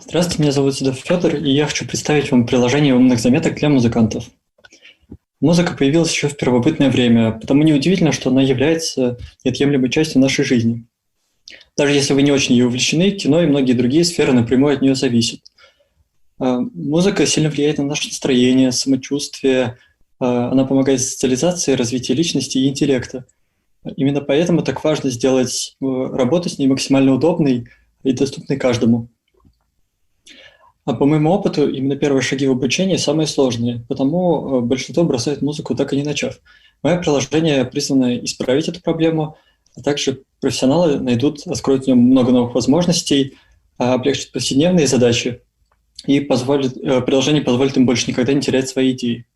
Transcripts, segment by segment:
Здравствуйте, меня зовут Седов Федор, и я хочу представить вам приложение умных заметок для музыкантов. Музыка появилась еще в первобытное время, потому неудивительно, что она является неотъемлемой частью нашей жизни. Даже если вы не очень ее увлечены, кино и многие другие сферы напрямую от нее зависят. Музыка сильно влияет на наше настроение, самочувствие, она помогает в социализации, развитии личности и интеллекта. Именно поэтому так важно сделать работу с ней максимально удобной и доступной каждому. А по моему опыту, именно первые шаги в обучении самые сложные, потому большинство бросает музыку, так и не начав. Мое приложение призвано исправить эту проблему, а также профессионалы откроют в нем много новых возможностей, облегчат повседневные задачи, и приложение позволит им больше никогда не терять свои идеи.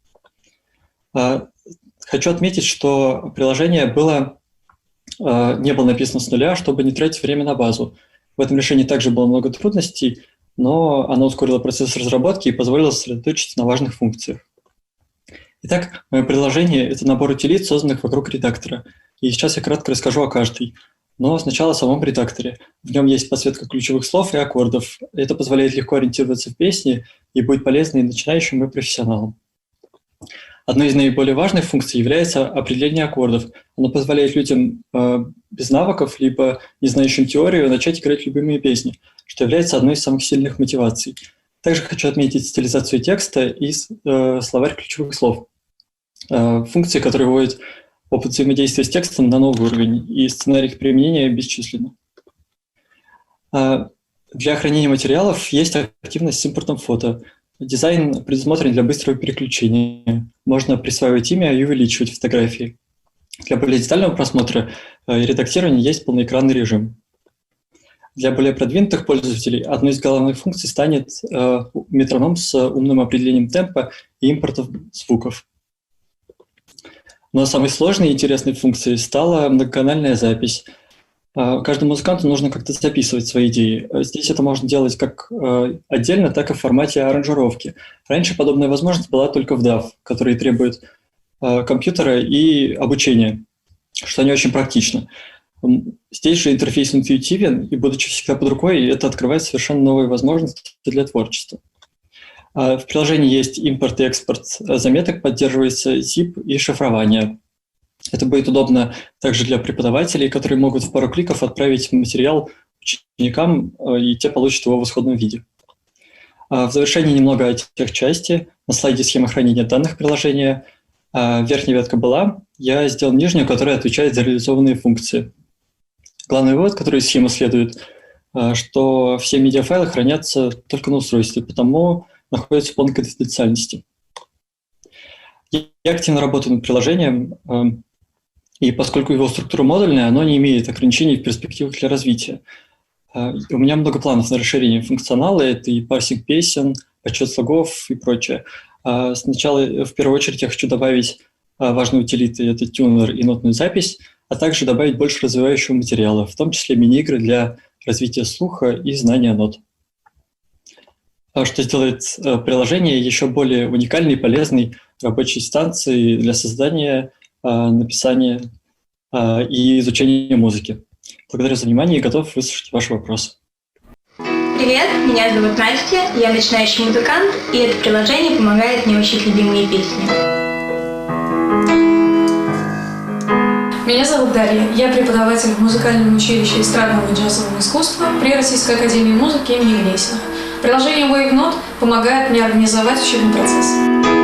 Хочу отметить, что приложение не было написано с нуля, чтобы не тратить время на базу. В этом решении также было много трудностей, но оно ускорило процесс разработки и позволило сосредоточиться на важных функциях. Итак, мое приложение – это набор утилит, созданных вокруг редактора. И сейчас я кратко расскажу о каждой. Но сначала о самом редакторе. В нем есть подсветка ключевых слов и аккордов. Это позволяет легко ориентироваться в песне и будет полезно и начинающим, и профессионалам. Одной из наиболее важных функций является определение аккордов. Оно позволяет людям без навыков, либо не знающим теорию, начать играть любимые песни, что является одной из самых сильных мотиваций. Также хочу отметить стилизацию текста и словарь ключевых слов. Функции, которые вводят опыт взаимодействия с текстом на новый уровень, и сценарий их применения бесчисленны. Для хранения материалов есть активность с импортом фото. Дизайн предусмотрен для быстрого переключения. Можно присваивать имя и увеличивать фотографии. Для более детального просмотра и редактирования есть полноэкранный режим. Для более продвинутых пользователей одной из главных функций станет метроном с умным определением темпа и импортом звуков. Но самой сложной и интересной функцией стала многоканальная запись. Каждому музыканту нужно как-то записывать свои идеи. Здесь это можно делать как отдельно, так и в формате аранжировки. Раньше подобная возможность была только в DAW, который требует компьютера и обучения, что не очень практично. Здесь же интерфейс интуитивен, и, будучи всегда под рукой, это открывает совершенно новые возможности для творчества. В приложении есть импорт и экспорт заметок, поддерживается zip и шифрование. Это будет удобно также для преподавателей, которые могут в пару кликов отправить материал ученикам, и те получат его в исходном виде. В завершении немного о техчасти. На слайде схема хранения данных приложения. Верхняя ветка была. Я сделал нижнюю, которая отвечает за реализованные функции. Главный вывод, который из схемы следует, что все медиафайлы хранятся только на устройстве, потому находятся в полной конфиденциальности. Я активно работаю над приложением, и поскольку его структура модульная, оно не имеет ограничений в перспективах для развития. У меня много планов на расширение функционала, это и парсинг песен, подсчет слогов и прочее. Сначала, в первую очередь, я хочу добавить важные утилиты, это тюнер и нотную запись, а также добавить больше развивающего материала, в том числе мини-игры для развития слуха и знания нот. Что сделает приложение еще более уникальной и полезной рабочей станцией для создания, написания и изучения музыки. Благодарю за внимание и готов выслушать ваши вопросы. Привет, меня зовут Настя, я начинающий музыкант, и это приложение помогает мне учить любимые песни. Меня зовут Дарья, я преподаватель в музыкальном училище эстрадного и джазового искусства при Российской академии музыки имени Гнесиных. Приложение WaveNote помогает мне организовать учебный процесс.